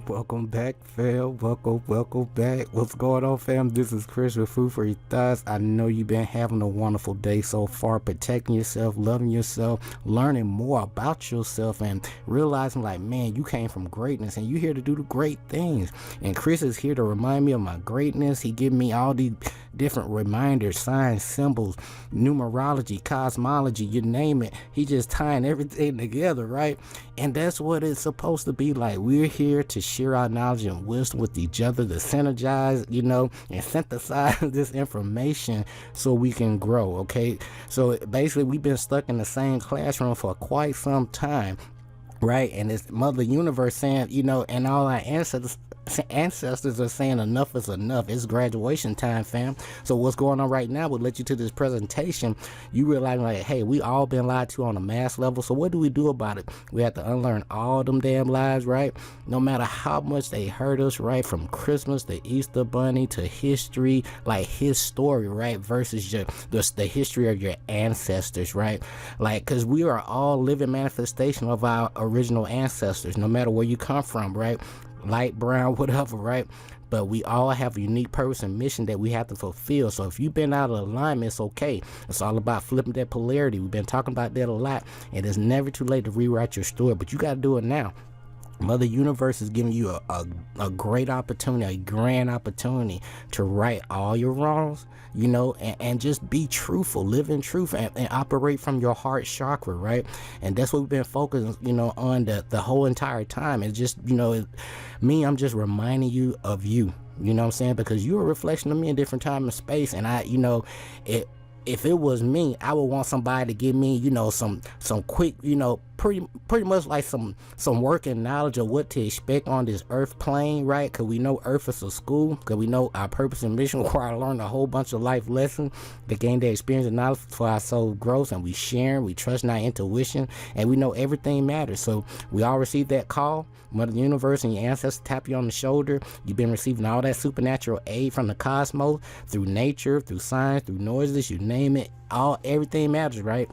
Welcome back, fam. Welcome back. What's going on, fam? This is Chris with Food for Your Thoughts. I know you've been having a wonderful day so far, protecting yourself, loving yourself, learning more about yourself, and realizing, like, man, you came from greatness and you're here to do the great things. And Chris is here to remind me of my greatness. He gave me all these different reminders, signs, symbols, numerology, cosmology, you name it. He just tying everything together, right? And that's what it's supposed to be like. We're here to share our knowledge and wisdom with each other, to synergize, and synthesize this information so we can grow, okay? So basically, we've been stuck in the same classroom for quite some time, right? And it's Mother Universe saying, and all our ancestors are saying enough is enough. It's graduation time, fam. So what's going on right now would let you to this presentation. You realize, like, hey, we all been lied to on a mass level. So what do we do about it? We have to unlearn all them damn lies, right? No matter how much they hurt us, right? From Christmas to Easter Bunny to history, like his story, right? Versus the history of your ancestors, right? Like, because we are all living manifestation of our original ancestors, no matter where you come from, right? Light, brown, whatever, right? But we all have a unique purpose and mission that we have to fulfill. So if you've been out of alignment, it's okay. It's all about flipping that polarity. We've been talking about that a lot, and it's never too late to rewrite your story, but you got to do it now. Mother Universe is giving you a great opportunity, a grand opportunity to right all your wrongs, and just be truthful, live in truth, and operate from your heart chakra, right? And that's what we've been focusing, on the whole entire time. It's just, I'm just reminding you of you, you know what I'm saying? Because you're a reflection of me in different time and space, and if it was me, I would want somebody to give me, some quick, pretty much like some working knowledge of what to expect on this earth plane, right? Because we know earth is a school, because we know our purpose and mission require to learn a whole bunch of life lessons to gain the experience and knowledge for our soul growth, and we sharing, we trust in our intuition, and we know everything matters. So we all received that call. Mother Universe and your ancestors tap you on the shoulder. You've been receiving all that supernatural aid from the cosmos, through nature, through science, through noises, you name it, everything matters, right?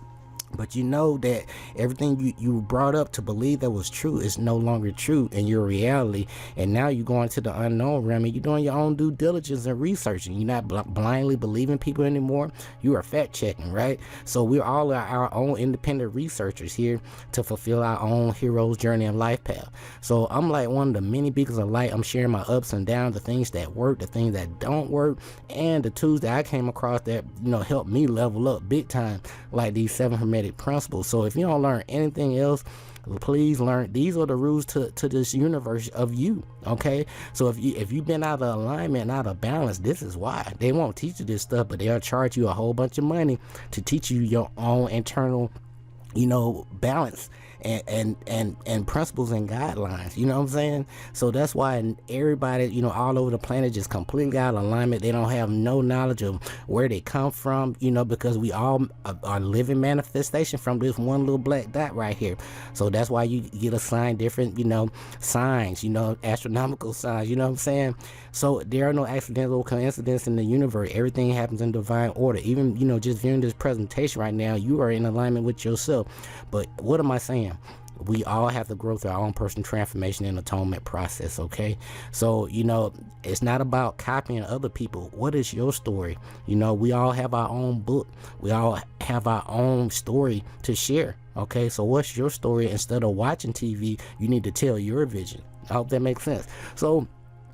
But you know that everything you brought up to believe that was true is no longer true in your reality. And now you're going to the unknown realm, and you're doing your own due diligence and researching. You're not blindly believing people anymore. You are fact checking, right? So we're all our own independent researchers here to fulfill our own hero's journey and life path. So I'm like one of the many beacons of light. I'm sharing my ups and downs, the things that work, the things that don't work, and the tools that I came across that, helped me level up big time, like these 7 Hermetic principles. So if you don't learn anything else, please learn. These are the rules to this universe of you, okay? So if you've been out of alignment, out of balance, this is why. They won't teach you this stuff, but they'll charge you a whole bunch of money to teach you your own internal, balance and principles and guidelines, you know what I'm saying? So that's why everybody, all over the planet just completely out of alignment. They don't have no knowledge of where they come from, because we all are living manifestation from this one little black dot right here. So that's why you get assigned different, signs, astronomical signs, you know what I'm saying? So there are no accidental coincidences in the universe. Everything happens in divine order. Even, just viewing this presentation right now, you are in alignment with yourself. But what am I saying? We all have to grow through our own personal transformation and atonement process, okay? So, it's not about copying other people. What is your story? We all have our own book. We all have our own story to share, okay? So what's your story? Instead of watching TV, you need to tell your vision. I hope that makes sense. So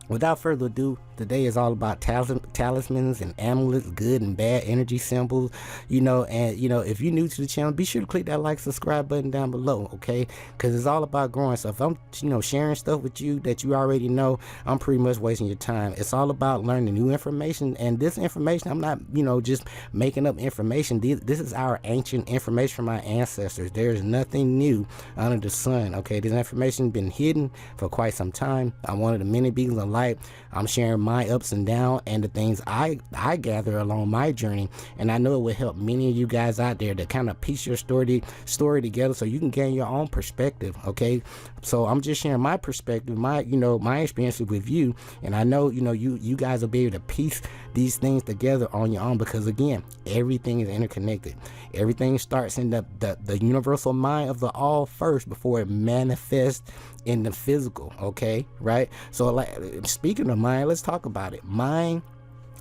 without further ado, today is all about talismans and amulets, good and bad energy symbols, and if you're new to the channel, be sure to click that like, subscribe button down below, okay? Because it's all about growing. So if I'm, sharing stuff with you that you already know, I'm pretty much wasting your time. It's all about learning new information, and this information, I'm not, just making up information. This is our ancient information from our ancestors. There's nothing new under the sun, okay? This information has been hidden for quite some time. I'm one of the many beacons of light life. I'm sharing my ups and downs and the things I gather along my journey, and I know it will help many of you guys out there to kind of piece your story together so you can gain your own perspective. Okay, so I'm just sharing my perspective, my my experiences with you, and I know you guys will be able to piece these things together on your own, because again, everything is interconnected. Everything starts in the universal mind of the all first before it manifests in the physical. Okay, right? So like, speaking of mind, let's talk about it. Mind,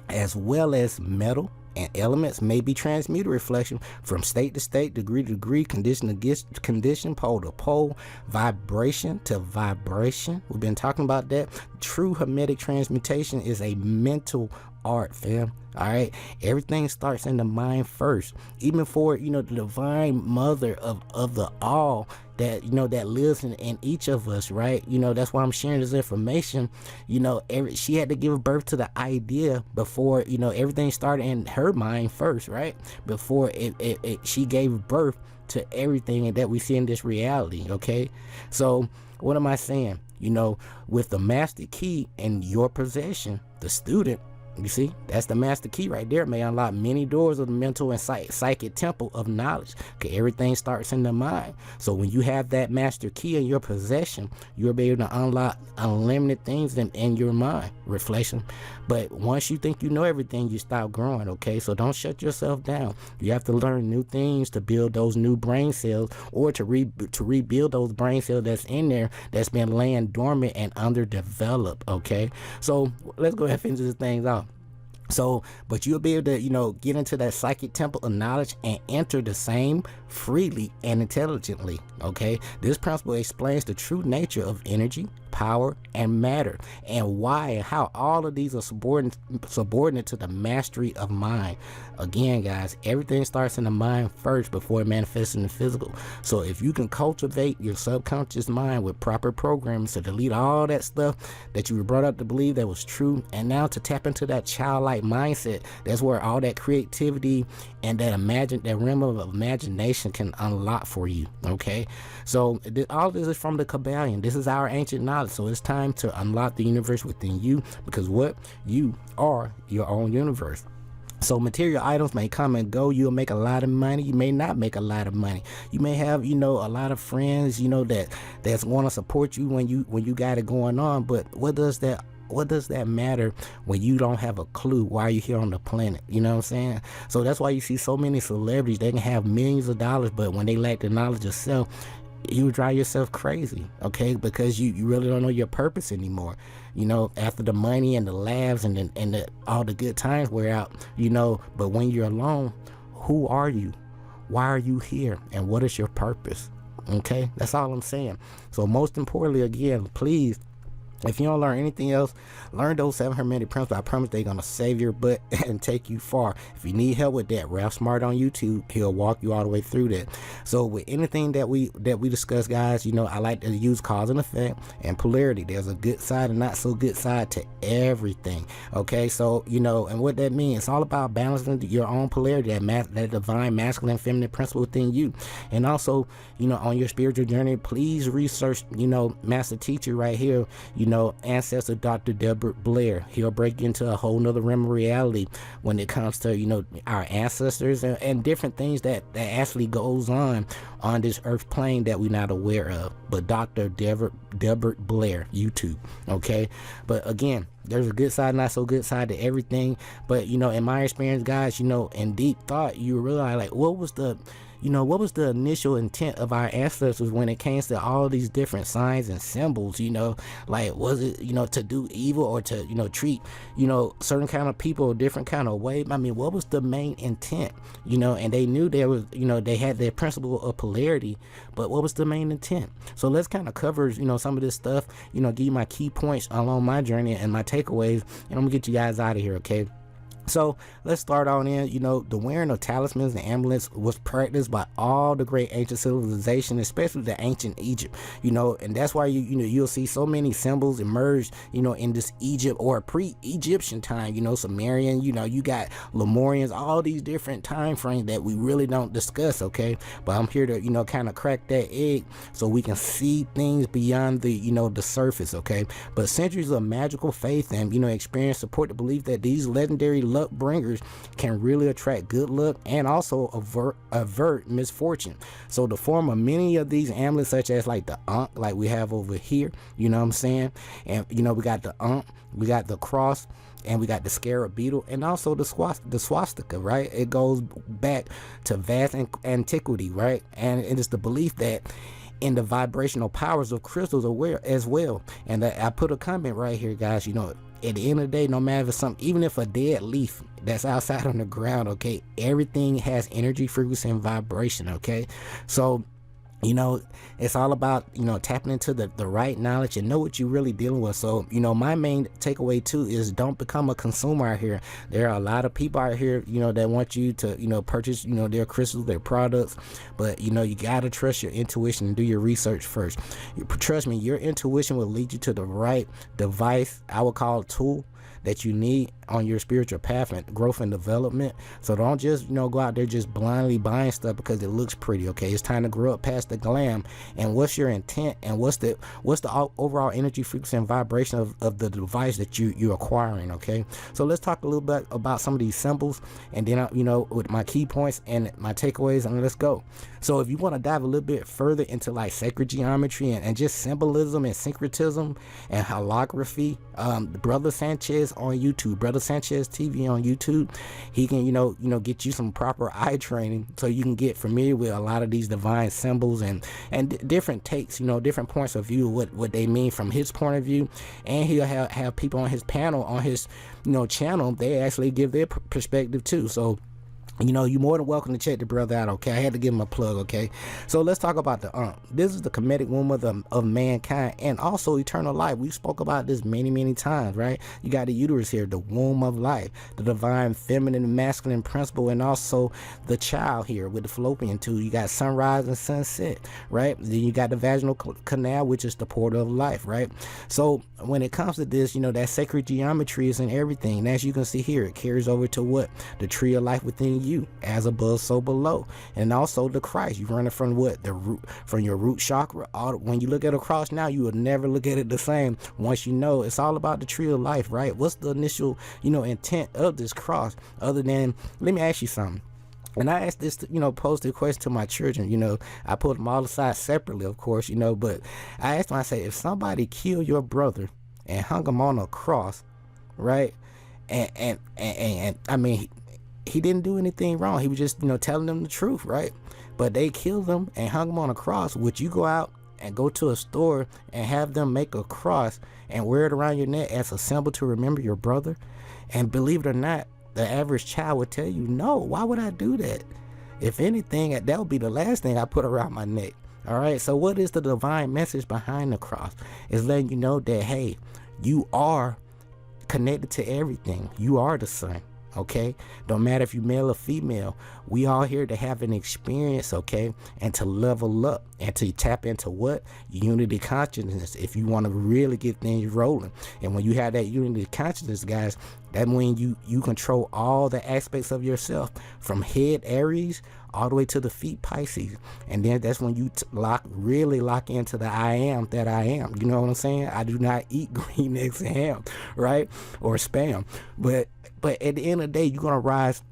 as well as metal and elements, may be transmuted reflection from state to state, degree to degree, condition to condition, pole to pole, vibration to vibration. We've been talking about that. True hermetic transmutation is a mental art, fam. All right, everything starts in the mind first. Even for the divine mother of the all that that lives in each of us, right? That's why I'm sharing this information. She had to give birth to the idea before everything started in her mind first, right? Before she gave birth to everything that we see in this reality. Okay, so what am I saying? With the master key in your possession, the student, you see, that's the master key right there, may unlock many doors of the mental and psychic temple of knowledge. Okay, everything starts in the mind. So when you have that master key in your possession, you'll be able to unlock unlimited things in your mind, reflection. But once you think you know everything, you stop growing. Okay, so don't shut yourself down. You have to learn new things to build those new brain cells, or to rebuild those brain cells that's in there that's been laying dormant and underdeveloped. Okay, so let's go ahead and finish this thing out. So, but you'll be able to, get into that psychic temple of knowledge and enter the same freely and intelligently. Okay, this principle explains the true nature of energy, power, and matter, and why and how all of these are subordinate to the mastery of mind. Again, guys, everything starts in the mind first before it manifests in the physical. So if you can cultivate your subconscious mind with proper programs to delete all that stuff that you were brought up to believe that was true, and now to tap into that childlike mindset, that's where all that creativity and that realm of imagination can unlock for you. Okay, so all this is from the Kabbalion. This is our ancient knowledge. So it's time to unlock the universe within you, because you are your own universe. So material items may come and go. You'll make a lot of money. You may not make a lot of money. You may have, a lot of friends, that's want to support you when you got it going on. But what does that matter when you don't have a clue why you're here on the planet? You know what I'm saying? So that's why you see so many celebrities. They can have millions of dollars, but when they lack the knowledge of self, you drive yourself crazy. Okay, because you really don't know your purpose anymore. After the money and the laughs and all the good times wear out, but when you're alone, who are you? Why are you here? And what is your purpose? Okay, that's all I'm saying. So most importantly, again, please, if you don't learn anything else, learn those 7 hermetic principles. I promise they're gonna save your butt and take you far. If you need help with that, Ralph Smart on YouTube, he'll walk you all the way through that. So with anything that we discuss, guys, I like to use cause and effect and polarity. There's a good side and not so good side to everything. Okay, so and what that means, it's all about balancing your own polarity, that divine masculine and feminine principle within you. And also, on your spiritual journey, please research, master teacher right here, ancestor Dr. Delbert Blair. He'll break into a whole nother realm of reality when it comes to our ancestors and different things that actually goes on this earth plane that we're not aware of. But Dr. Delbert Blair, YouTube. Okay, but again, there's a good side, not so good side to everything. But in my experience, guys, in deep thought, you realize, like, what was the initial intent of our ancestors when it came to all these different signs and symbols? Like, was it to do evil, or to treat certain kind of people a different kind of way? I mean, what was the main intent? And they knew there was, they had their principle of polarity, but what was the main intent? So let's kind of cover some of this stuff, give you my key points along my journey and my takeaways, and I'm gonna get you guys out of here. Okay, So let's start on in. The wearing of talismans and amulets was practiced by all the great ancient civilization, especially the ancient Egypt. And that's why you'll see so many symbols emerge, in this Egypt or pre-Egyptian time. Sumerian. You got Lemurians, all these different time frames that we really don't discuss. Okay, but I'm here to kind of crack that egg so we can see things beyond the the surface. Okay, but centuries of magical faith and experience support the belief that these legendary luck bringers can really attract good luck and also avert misfortune. So the form of many of these amulets, such as like the Ankh, like we have over here, you know what I'm saying, and we got the Ankh, we got the cross, and we got the Scarab Beetle, and also the Swastika, right? It goes back to vast antiquity, right? And it is the belief that in the vibrational powers of crystals as well. And I put a comment right here, guys. At the end of the day, no matter if it's something, even if a dead leaf that's outside on the ground, okay, everything has energy, frequency, and vibration. Okay, so it's all about tapping into the right knowledge and know what you're really dealing with. So my main takeaway too is don't become a consumer out here. There are a lot of people out here that want you to purchase their crystals, their products, but you gotta trust your intuition and do your research first. Trust me, your intuition will lead you to the right device, I would call it tool, that you need on your spiritual path and growth and development. So don't just go out there just blindly buying stuff because it looks pretty. Okay, it's time to grow up past the glam. And what's your intent, and what's the overall energy, frequency, and vibration of the device that you're acquiring. Okay, so let's talk a little bit about some of these symbols, and then with my key points and my takeaways, and let's go. So if you want to dive a little bit further into like sacred geometry and just symbolism and syncretism and holography, Brother Sanchez on YouTube, Brother Sanchez TV on YouTube, he can get you some proper eye training so you can get familiar with a lot of these divine symbols and different takes, different points of view, what they mean from his point of view. And he'll have people on his panel, on his channel, they actually give their perspective too. So you're more than welcome to check the brother out. Okay, I had to give him a plug. Okay, so let's talk about the Ankh. This is the comedic womb of mankind and also eternal life. We spoke about this many times, right? You got the uterus here, the womb of life, the divine feminine and masculine principle, and also the child here with the fallopian tube. You got sunrise and sunset, right? Then you got the vaginal canal, which is the portal of life, right? So when it comes to this, that sacred geometry is in everything. And as you can see here, it carries over to what? The tree of life within you, as above so below. And also the Christ, you run it from what? The root, from your root chakra. When you look at a cross now, you will never look at it the same once it's all about the tree of life, right? What's the initial intent of this cross, other than, let me ask you something. And I asked this, posed the question to my children. I put them all aside separately, of course, but I asked them, I say, if somebody killed your brother and hung him on a cross, right? And I mean, he didn't do anything wrong. He was just, telling them the truth, right? But they killed him and hung him on a cross. Would you go out and go to a store and have them make a cross and wear it around your neck as a symbol to remember your brother? And believe it or not, the average child would tell you, no, why would I do that? If anything, that would be the last thing I put around my neck. All right, so what is the divine message behind the cross? It's letting you know that, hey, you are connected to everything. You are the sun. Okay, don't matter if you male or female, we all here to have an experience, okay, and to level up and to tap into what? Unity consciousness, if you want to really get things rolling. And when you have that unity consciousness, guys, that means you control all the aspects of yourself, from head Aries all the way to the feet Pisces. And then that's when you really lock into the I am that I am. You know what I'm saying? I do not eat green eggs and ham, right? Or spam. But at the end of the day, you're going to rise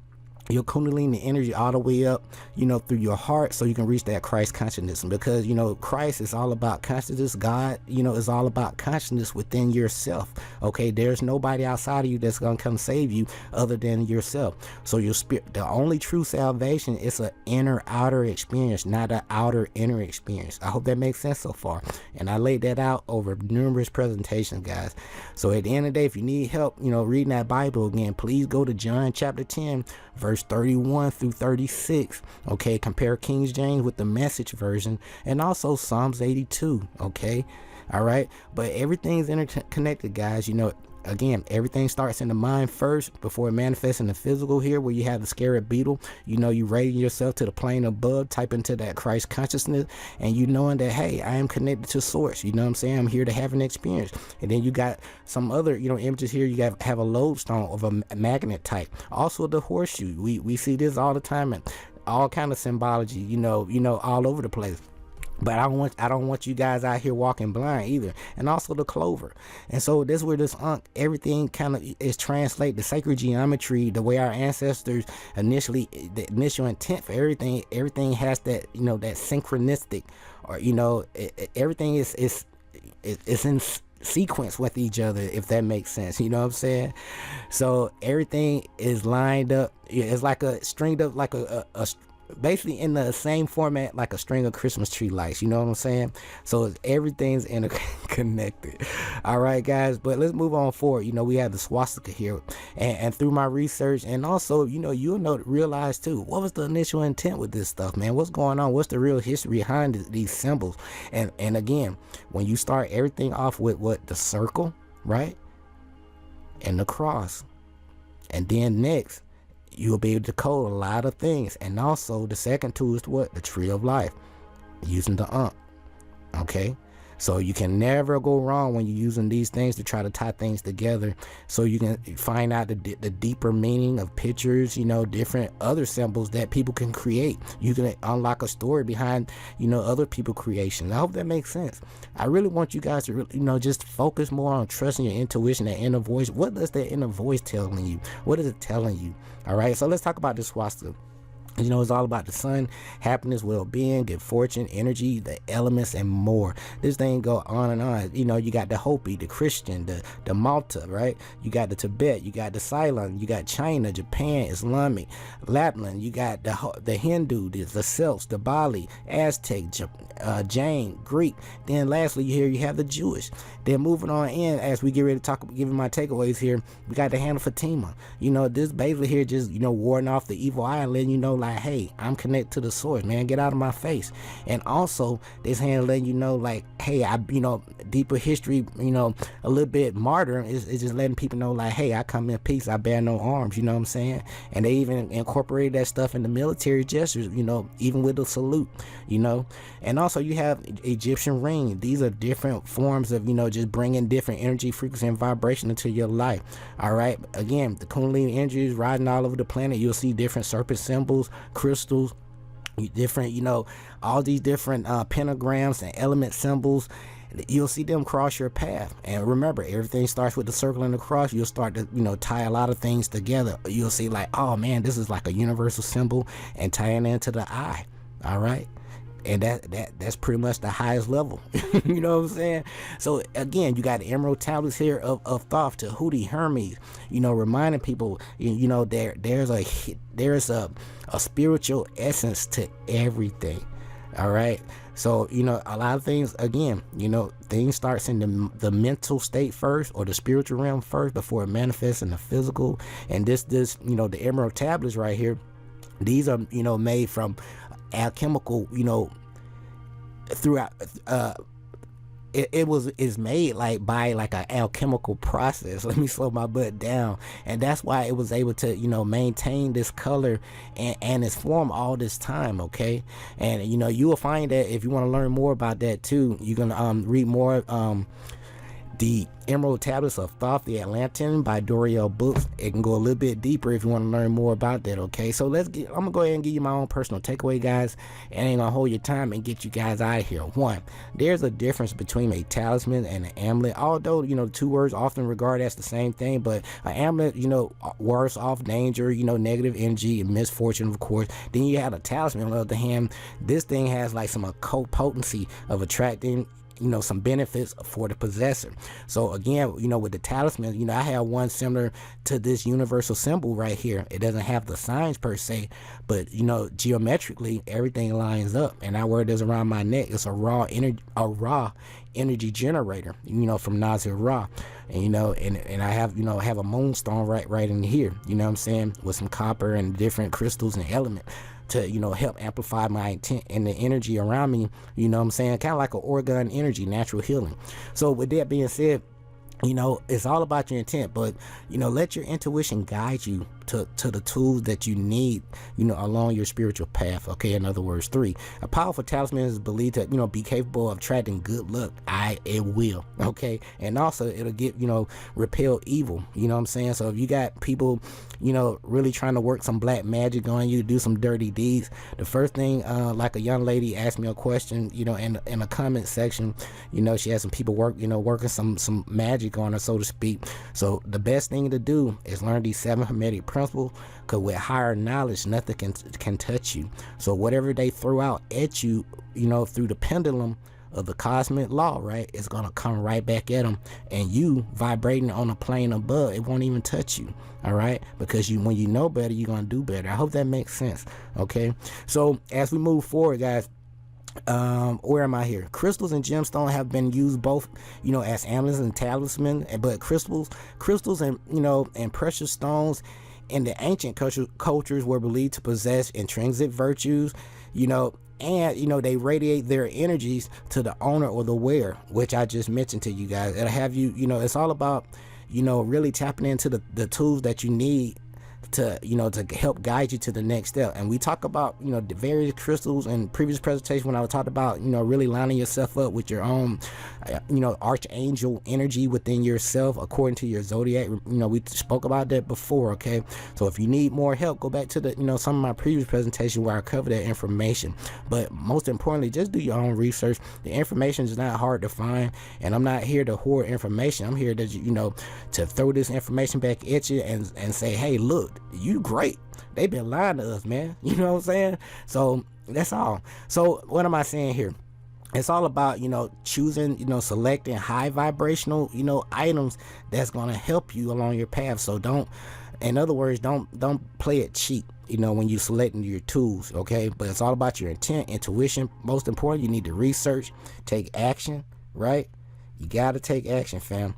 your kundalini energy all the way up, through your heart, so you can reach that Christ consciousness. Because, Christ is all about consciousness. God, is all about consciousness within yourself. Okay, there's nobody outside of you that's going to come save you other than yourself. So your spirit, the only true salvation is an inner outer experience, not an outer inner experience. I hope that makes sense so far. And I laid that out over numerous presentations, guys. So at the end of the day, if you need help, reading that Bible again, please go to John chapter 10, verse 31 through 36. Okay, compare King James with the Message version, and also Psalms 82. Okay, all right, but everything's interconnected, guys. again, everything starts in the mind first before it manifests in the physical here, where you have the Scarab Beetle. You know, you raising yourself to the plane above, type into that Christ consciousness, and you knowing that, hey, I am connected to source. You know what I'm saying? I'm here to have an experience. And then you got some other, you know, images here. You have a lodestone of a magnet type. Also the horseshoe. We see this all the time, and all kind of symbology, you know, all over the place. But I don't want you guys out here walking blind either. And also the clover. And so this where this everything kind of is translated, the sacred geometry, the way our ancestors initially, the initial intent for everything has that, you know, that synchronistic, or, you know, everything is in sequence with each other, if that makes sense. You know what I'm saying? So everything is lined up. It's like a stringed up, like a basically in the same format like a string of Christmas tree lights. You know what I'm saying? So everything's interconnected. All right, guys, but let's move on forward. You know, we have the swastika here, and through my research, and also, you know, you'll realize too, what was the initial intent with this stuff, man? What's going on? What's the real history behind these symbols? And again, when you start everything off with what, the circle, right, and the cross, and then next you'll be able to code a lot of things. And also the second tool is what? The tree of life, using the okay? So you can never go wrong when you're using these things to try to tie things together, so you can find out the deeper meaning of pictures, you know, different other symbols that people can create. You can unlock a story behind, you know, other people's creations. I hope that makes sense. I really want you guys to really, you know, just focus more on trusting your intuition, that inner voice. What does that inner voice telling you? What is it telling you? All right, so let's talk about this swastika. You know, it's all about the sun, happiness, well-being, good fortune, energy, the elements, and more. This thing go on and on. You know, you got the Hopi, the Christian, the Malta, right? You got the Tibet, you got the Ceylon, you got China, Japan, Islamic, Lapland, you got the Hindu, the Celts, the Bali, Aztec, Jain, Greek. Then lastly, here you have the Jewish. Then moving on in, as we get ready to talk, giving my takeaways here, we got the hand of Fatima. You know, this basically here just, you know, warding off the evil eye and letting you know, like, hey, I'm connected to the source, man, get out of my face. And also this hand letting you know, like, hey, I, you know, deeper history, you know, a little bit martyr is just letting people know, like, hey, I come in peace, I bear no arms. You know what I'm saying? And they even incorporated that stuff in the military gestures, you know, even with the salute, you know. And also you have Egyptian ring. These are different forms of, you know, just bringing different energy, frequency, and vibration into your life. All right, again, the Kundalini energy is riding all over the planet. You'll see different serpent symbols, crystals, different, you know, all these different pentagrams and element symbols. You'll see them cross your path. And remember, everything starts with the circle and the cross. You'll start to, you know, tie a lot of things together. You'll see, like, oh man, this is like a universal symbol, and tying into the eye. All right, and that's pretty much the highest level. You know what I'm saying? So again, you got the emerald tablets here of Thoth to Houthi, Hermes, you know, reminding people, you know, there's a spiritual essence to everything. All right, so, you know, a lot of things, again, you know, things starts in the mental state first, or the spiritual realm first, before it manifests in the physical. And this you know, the emerald tablets right here, these are, you know, made from alchemical, you know, throughout it's made like by like an alchemical process. Let me slow my butt down. And that's why it was able to, you know, maintain this color and its form all this time. Okay, and you know, you will find that if you want to learn more about that too, you're gonna read more the Emerald Tablets of Thoth, the Atlantean by Doriel Books. It can go a little bit deeper if you want to learn more about that. Okay, so I'm gonna go ahead and give you my own personal takeaway, guys, and I ain't gonna hold your time and get you guys out of here. One, there's a difference between a talisman and an amulet, although, you know, two words often regarded as the same thing. But an amulet, you know, wards off danger, you know, negative energy and misfortune, of course. Then you have a talisman. On the other hand, this thing has like some occult potency of attracting, you know, some benefits for the possessor. So again, you know, with the talisman, you know, I have one similar to this universal symbol right here. It doesn't have the signs per se, but, you know, geometrically everything lines up. And I wear this around my neck. It's a raw energy generator, you know, from Nazir Ra. And, you know, and I have, you know, have a moonstone right in here, you know what I'm saying, with some copper and different crystals and elements to, you know, help amplify my intent and the energy around me, you know what I'm saying, kind of like an organ energy, natural healing. So with that being said, You know, it's all about your intent, but you know, let your intuition guide you to the tools that you need, you know, along your spiritual path. Okay, in other words, 3, a powerful talisman is believed to, you know, be capable of attracting good luck. It will. Okay, and also it'll get, you know, repel evil. You know what I'm saying? So if you got people, you know, really trying to work some black magic on you, do some dirty deeds, the first thing, like a young lady asked me a question, you know, in a comment section, you know, she had some people working some magic on her, so to speak. So the best thing to do is learn these 7 hermetic principles, because with higher knowledge nothing can touch you. So whatever they throw out at you, you know, through the pendulum of the cosmic law, right, it's gonna come right back at them, and you vibrating on a plane above, it won't even touch you. All right, because when you know better, you're gonna do better. I hope that makes sense. Okay, so as we move forward, guys, where am I here? Crystals and gemstones have been used both, you know, as amulets and talismans, but crystals and, you know, and precious stones in the ancient cultures were believed to possess intrinsic virtues, you know, and, you know, they radiate their energies to the owner or the wearer, which I just mentioned to you guys. It'll have you, you know, it's all about, you know, really tapping into the tools that you need to, you know, to help guide you to the next step. And we talk about, you know, the various crystals in previous presentation when I talked about, you know, really lining yourself up with your own, you know, archangel energy within yourself according to your zodiac. You know, we spoke about that before. Okay, so if you need more help, go back to the, you know, some of my previous presentation where I cover that information. But most importantly, just do your own research. The information is not hard to find, and I'm not here to hoard information. I'm here to, you know, to throw this information back at you and say, hey, look, you great. They've been lying to us, man. You know what I'm saying? So that's all. So what am I saying here? It's all about, you know, choosing, you know, selecting high vibrational, you know, items that's going to help you along your path. So don't, in other words, don't play it cheap, you know, when you selecting your tools. Okay, but it's all about your intent, intuition. Most important, you need to research, take action, right? You gotta take action, fam.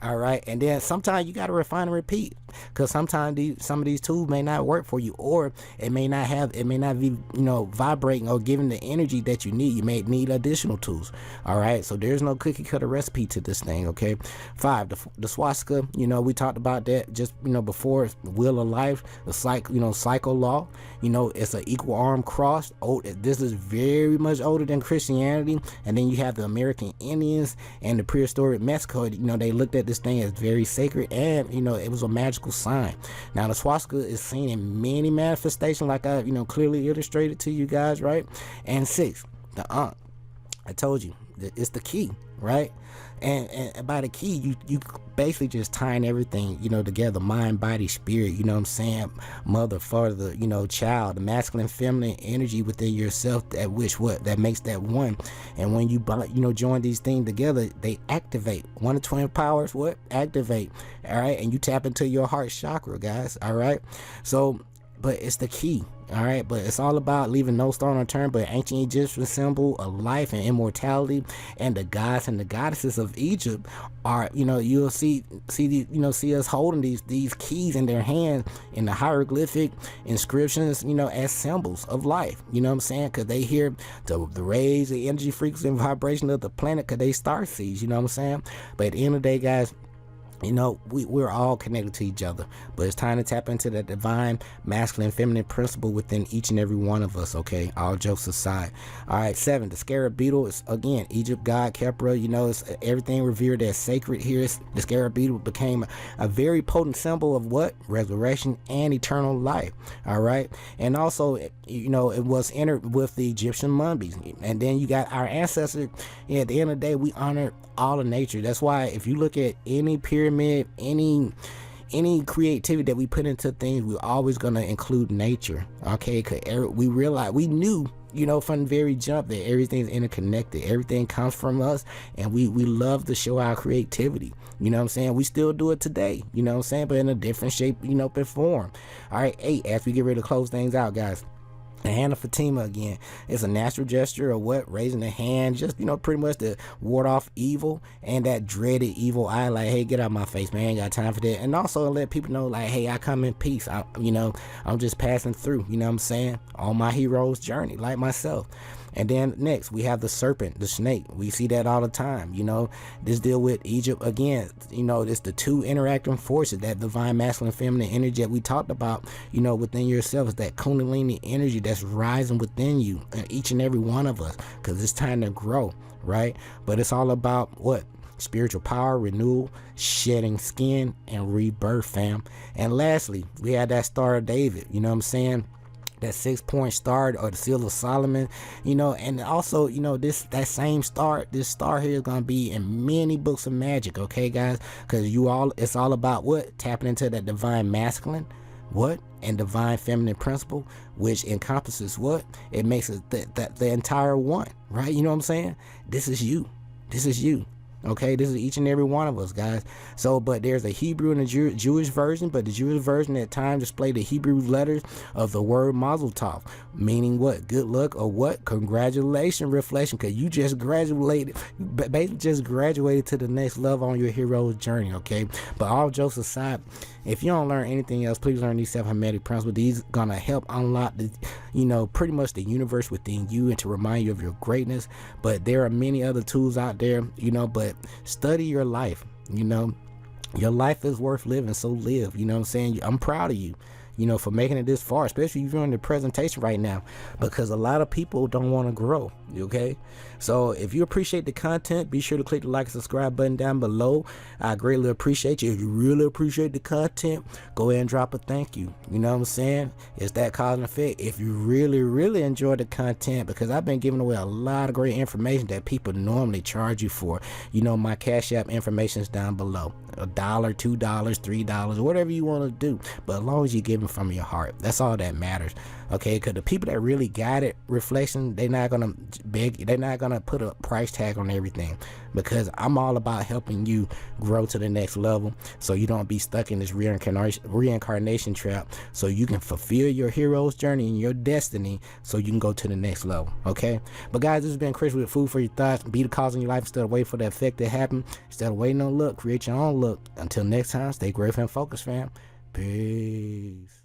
All right, and then sometimes you gotta refine and repeat, because sometimes some of these tools may not work for you, or it may not be, you know, vibrating or giving the energy that you need. You may need additional tools. All right, so there's no cookie cutter recipe to this thing. Okay, 5, the swastika. You know, we talked about that just, you know, before. Wheel of life, the cycle law. You know, it's an equal arm cross. This is very much older than Christianity. And then you have the American Indians and the prehistoric Mexico. You know, they looked at this thing as very sacred, and, you know, it was a magical sign. Now the swastika is seen in many manifestations, like I, you know, clearly illustrated to you guys, right? And 6, the Ankh. I told you, it's the key, right? And by the key, you basically just tying everything, you know, together: mind, body, spirit. You know what I'm saying? Mother, father, you know, child, the masculine, feminine energy within yourself, that makes that one. And when you know, join these things together, they activate. One of the twin powers, activate. All right, and you tap into your heart chakra, guys. All right, so. But it's the key, all right? But it's all about leaving no stone unturned. But ancient Egyptian symbol of life and immortality, and the gods and the goddesses of Egypt are, you know, you'll see us holding these keys in their hands in the hieroglyphic inscriptions, you know, as symbols of life. You know what I'm saying? Because they hear the rays, the energy, frequency, and vibration of the planet, because they star seeds. You know what I'm saying? But at the end of the day, guys, you know, we're all connected to each other, but it's time to tap into that divine masculine feminine principle within each and every one of us. Okay, all jokes aside. All right, 7, the Scarab Beetle is, again, Egypt god Kepra. You know, it's everything revered as sacred here. The Scarab Beetle became a very potent symbol of resurrection and eternal life. All right, and also, you know, it was entered with the Egyptian mummies. And then you got our ancestors. Yeah, at the end of the day, we honor all of nature. That's why if you look at any pyramid, any creativity that we put into things, we're always going to include nature. Okay, because we knew, you know, from the very jump, that everything's interconnected. Everything comes from us, and we love to show our creativity. You know what I'm saying? We still do it today, you know what I'm saying, but in a different shape, you know, and form. All right, 8, as we get ready to close things out, guys. The hand of Fatima, again, is a natural gesture of raising the hand, just, you know, pretty much to ward off evil and that dreaded evil eye, like, hey, get out my face, man, ain't got time for that. And also let people know, like, hey, I come in peace. I'm just passing through, you know what I'm saying, on my hero's journey, like myself. And then next we have the serpent, the snake. We see that all the time. You know, this deal with Egypt again. You know, it's the two interacting forces, that divine masculine feminine energy that we talked about, you know, within yourself. Is that kundalini energy that's rising within you, and each and every one of us, because it's time to grow, right? But it's all about what? Spiritual power, renewal, shedding skin, and rebirth, fam. And lastly, we had that Star of David, you know what I'm saying? That 6-point star, or the seal of Solomon, you know. And also, you know, this same star, this star here is gonna be in many books of magic, okay guys? Because it's all about what? Tapping into that divine masculine, what? And divine feminine principle, which encompasses what? It makes it the entire one, right? You know what I'm saying? This is you. This is you. Okay, this is each and every one of us, guys. So, but there's a Hebrew and a Jewish version, but the Jewish version at times display the Hebrew letters of the word Mazel Tov, meaning what? Good luck, or what? Congratulations, reflection, because you just graduated, basically just graduated to the next level on your hero's journey, okay? But all jokes aside, if you don't learn anything else, please learn these 7 Hermetic principles. These gonna help unlock the, you know, pretty much the universe within you, and to remind you of your greatness. But there are many other tools out there, you know, but study your life. You know, your life is worth living, so live. You know what I'm saying? I'm proud of you, you know, for making it this far, especially if you're in the presentation right now, because a lot of people don't want to grow. Okay, so if you appreciate the content, be sure to click the like and subscribe button down below. I greatly appreciate you. If you really appreciate the content, go ahead and drop a thank you. You know what I'm saying? It's that cause and effect. If you really enjoy the content, because I've been giving away a lot of great information that people normally charge you for, you know, my Cash App information is down below. $1, $2, $3, whatever you want to do, but as long as you're giving from your heart, that's all that matters. Okay, because the people that really got it, reflection, they're not gonna beg, they're not gonna put a price tag on everything, because I'm all about helping you grow to the next level, so you don't be stuck in this reincarnation trap, so you can fulfill your hero's journey and your destiny, so you can go to the next level. Okay, but guys, this has been Chris with Food for Your Thoughts. Be the cause in your life instead of waiting for the effect to happen. Instead of waiting on luck, create your own luck. Until next time, stay grateful and focused, fam. Peace.